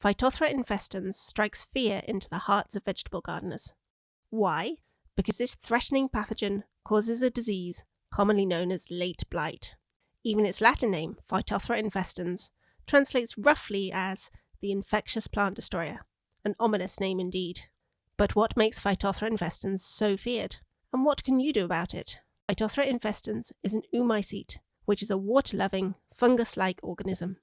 Phytophthora infestans strikes fear into the hearts of vegetable gardeners. Why? Because this threatening pathogen causes a disease commonly known as late blight. Even its Latin name, Phytophthora infestans, translates roughly as the infectious plant destroyer, an ominous name indeed. But what makes Phytophthora infestans so feared? And what can you do about it? Phytophthora infestans is an Oomycete, which is a water-loving, fungus-like organism.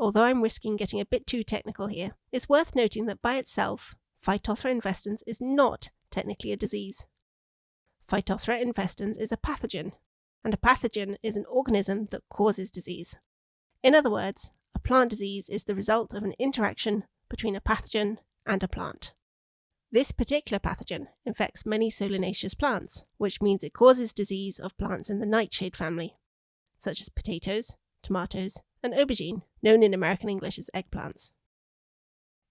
Although I'm risking getting a bit too technical here, it's worth noting that by itself, Phytophthora infestans is not technically a disease. Phytophthora infestans is a pathogen, and a pathogen is an organism that causes disease. In other words, a plant disease is the result of an interaction between a pathogen and a plant. This particular pathogen infects many solanaceous plants, which means it causes disease of plants in the nightshade family, such as potatoes, tomatoes, and aubergine, known in American English as eggplants.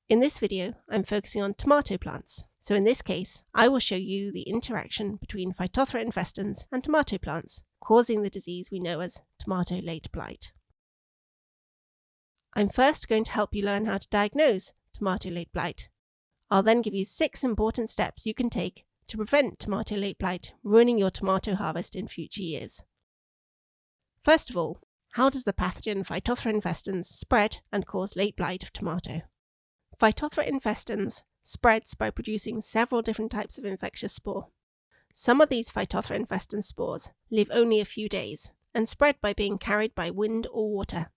In this video, I'm focusing on tomato plants, so in this case, I will show you the interaction between Phytophthora infestans and tomato plants, causing the disease we know as tomato late blight. I'm first going to help you learn how to diagnose tomato late blight. I'll then give you 6 important steps you can take to prevent tomato late blight ruining your tomato harvest in future years. First of all, how does the pathogen Phytophthora infestans spread and cause late blight of tomato? Phytophthora infestans spreads by producing several different types of infectious spore. Some of these Phytophthora infestans spores live only a few days and spread by being carried by wind or water.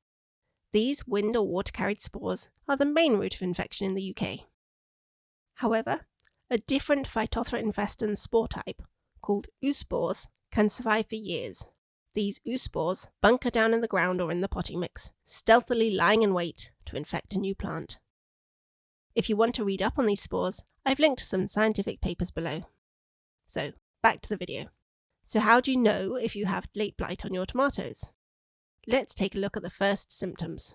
These wind or water carried spores are the main route of infection in the UK. However, a different Phytophthora infestans spore type, called oospores, can survive for years. These oospores bunker down in the ground or in the potting mix, stealthily lying in wait to infect a new plant. If you want to read up on these spores, I've linked to some scientific papers below. So, back to the video. So how do you know if you have late blight on your tomatoes? Let's take a look at the first symptoms.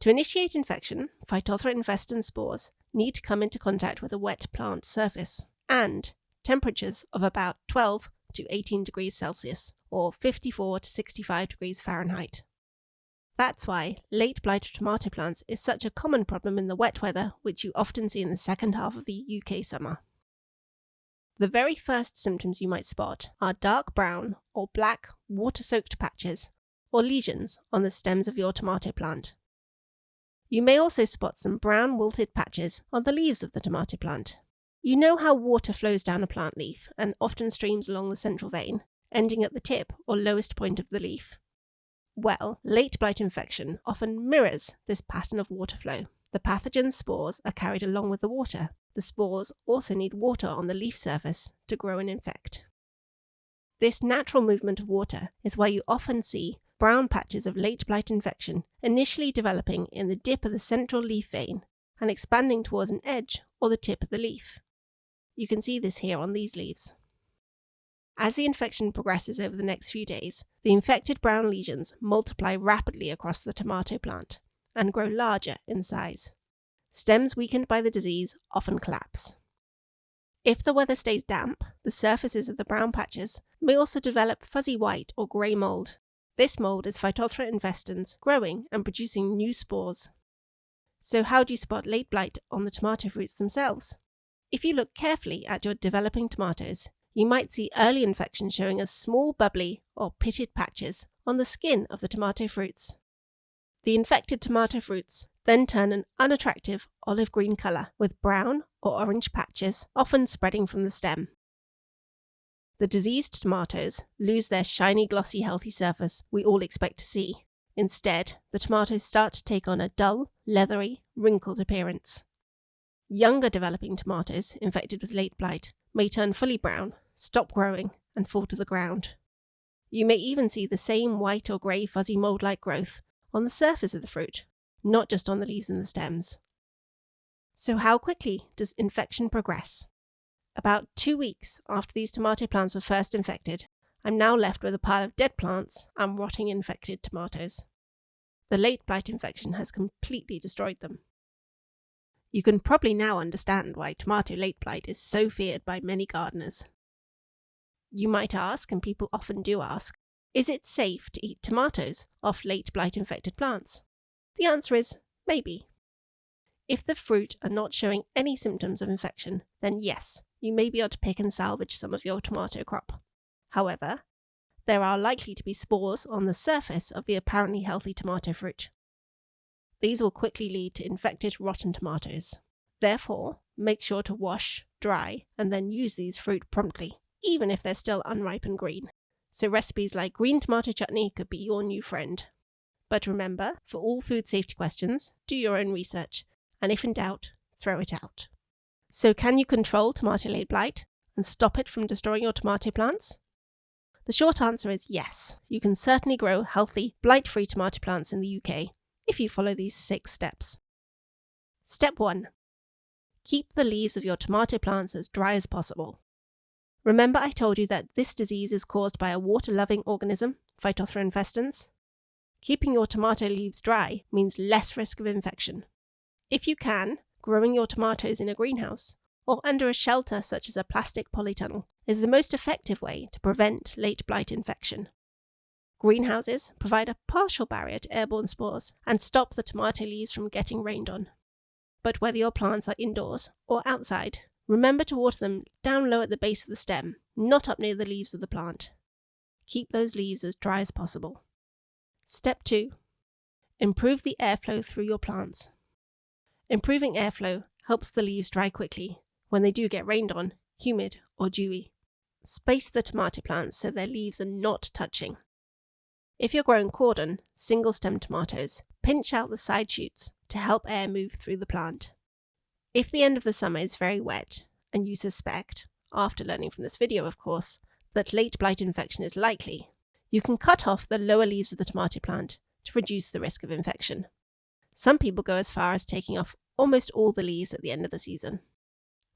To initiate infection, Phytophthora infestans spores need to come into contact with a wet plant surface and temperatures of about 12 to 18 degrees Celsius or 54 to 65 degrees Fahrenheit. That's why late blight of tomato plants is such a common problem in the wet weather which you often see in the second half of the UK summer. The very first symptoms you might spot are dark brown or black water-soaked patches or lesions on the stems of your tomato plant. You may also spot some brown wilted patches on the leaves of the tomato plant. You know how water flows down a plant leaf and often streams along the central vein, ending at the tip or lowest point of the leaf. Well, late blight infection often mirrors this pattern of water flow. The pathogen spores are carried along with the water. The spores also need water on the leaf surface to grow and infect. This natural movement of water is why you often see brown patches of late blight infection initially developing in the dip of the central leaf vein and expanding towards an edge or the tip of the leaf. You can see this here on these leaves. As the infection progresses over the next few days, the infected brown lesions multiply rapidly across the tomato plant and grow larger in size. Stems weakened by the disease often collapse. If the weather stays damp, the surfaces of the brown patches may also develop fuzzy white or grey mould. This mould is Phytophthora infestans growing and producing new spores. So how do you spot late blight on the tomato fruits themselves? If you look carefully at your developing tomatoes, you might see early infection showing as small bubbly or pitted patches on the skin of the tomato fruits. The infected tomato fruits then turn an unattractive olive green colour with brown or orange patches often spreading from the stem. The diseased tomatoes lose their shiny, glossy, healthy surface we all expect to see. Instead, the tomatoes start to take on a dull, leathery, wrinkled appearance. Younger developing tomatoes infected with late blight may turn fully brown, stop growing, and fall to the ground. You may even see the same white or grey fuzzy mould-like growth on the surface of the fruit, not just on the leaves and the stems. So how quickly does infection progress? About 2 weeks after these tomato plants were first infected, I'm now left with a pile of dead plants and rotting infected tomatoes. The late blight infection has completely destroyed them. You can probably now understand why tomato late blight is so feared by many gardeners. You might ask, and people often do ask, is it safe to eat tomatoes off late blight infected plants? The answer is maybe. If the fruit are not showing any symptoms of infection, then yes, you may be able to pick and salvage some of your tomato crop. However, there are likely to be spores on the surface of the apparently healthy tomato fruit. These will quickly lead to infected, rotten tomatoes. Therefore, make sure to wash, dry, and then use these fruit promptly, even if they're still unripe and green. So recipes like green tomato chutney could be your new friend. But remember, for all food safety questions, do your own research, and if in doubt, throw it out. So can you control tomato late blight and stop it from destroying your tomato plants? The short answer is yes, you can certainly grow healthy, blight-free tomato plants in the UK if you follow these 6 steps. Step 1. Keep the leaves of your tomato plants as dry as possible. Remember I told you that this disease is caused by a water-loving organism, Phytophthora infestans? Keeping your tomato leaves dry means less risk of infection. If you can, growing your tomatoes in a greenhouse or under a shelter such as a plastic polytunnel is the most effective way to prevent late blight infection. Greenhouses provide a partial barrier to airborne spores and stop the tomato leaves from getting rained on. But whether your plants are indoors or outside, remember to water them down low at the base of the stem, not up near the leaves of the plant. Keep those leaves as dry as possible. Step 2. Improve the airflow through your plants. Improving airflow helps the leaves dry quickly when they do get rained on, humid or dewy. Space the tomato plants so their leaves are not touching. If you're growing cordon, single-stem tomatoes, pinch out the side shoots to help air move through the plant. If the end of the summer is very wet, and you suspect, after learning from this video of course, that late blight infection is likely, you can cut off the lower leaves of the tomato plant to reduce the risk of infection. Some people go as far as taking off almost all the leaves at the end of the season.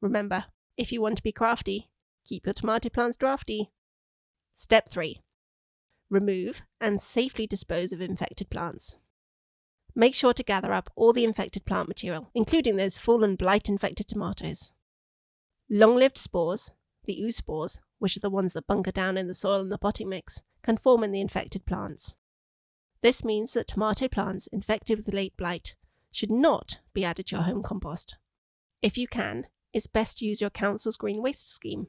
Remember, if you want to be crafty, keep your tomato plants drafty. Step 3. Remove and safely dispose of infected plants. Make sure to gather up all the infected plant material, including those fallen blight-infected tomatoes. Long-lived spores, the oospores, which are the ones that bunker down in the soil and the potting mix, can form in the infected plants. This means that tomato plants infected with late blight should not be added to your home compost. If you can, it's best to use your council's green waste scheme.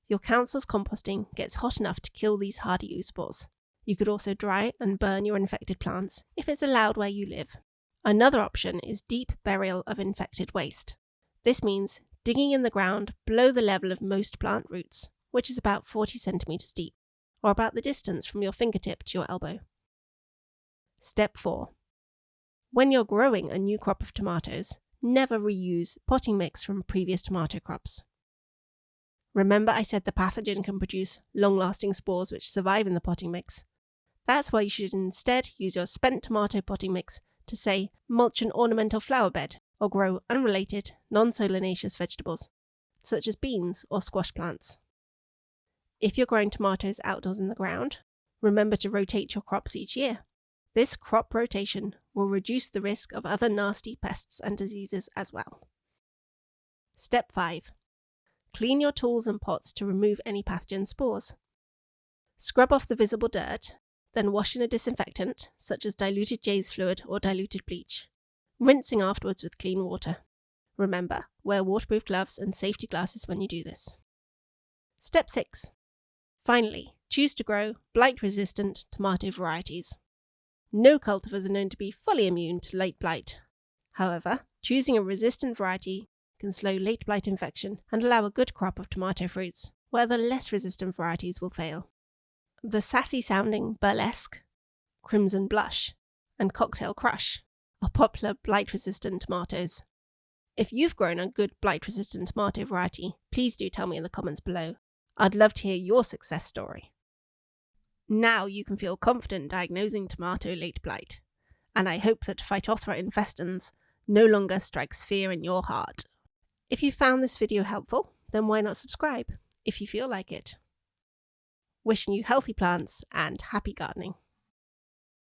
Your council's composting gets hot enough to kill these hardy oospores. You could also dry and burn your infected plants if it's allowed where you live. Another option is deep burial of infected waste. This means digging in the ground below the level of most plant roots, which is about 40 centimetres deep, or about the distance from your fingertip to your elbow. Step 4. When you're growing a new crop of tomatoes, never reuse potting mix from previous tomato crops. Remember I said the pathogen can produce long-lasting spores which survive in the potting mix. That's why you should instead use your spent tomato potting mix to, say, mulch an ornamental flower bed or grow unrelated, non-solanaceous vegetables, such as beans or squash plants. If you're growing tomatoes outdoors in the ground, remember to rotate your crops each year. This crop rotation will reduce the risk of other nasty pests and diseases as well. Step 5. Clean your tools and pots to remove any pathogen spores. Scrub off the visible dirt, then wash in a disinfectant, such as diluted Jay's fluid or diluted bleach, rinsing afterwards with clean water. Remember, wear waterproof gloves and safety glasses when you do this. Step 6. Finally, choose to grow blight-resistant tomato varieties. No cultivars are known to be fully immune to late blight. However, choosing a resistant variety can slow late blight infection and allow a good crop of tomato fruits, where the less resistant varieties will fail. The sassy-sounding burlesque, crimson blush, and cocktail crush are popular blight-resistant tomatoes. If you've grown a good blight-resistant tomato variety, please do tell me in the comments below. I'd love to hear your success story. Now you can feel confident diagnosing tomato late blight, and I hope that Phytophthora infestans no longer strikes fear in your heart. If you found this video helpful, then why not subscribe if you feel like it? Wishing you healthy plants and happy gardening.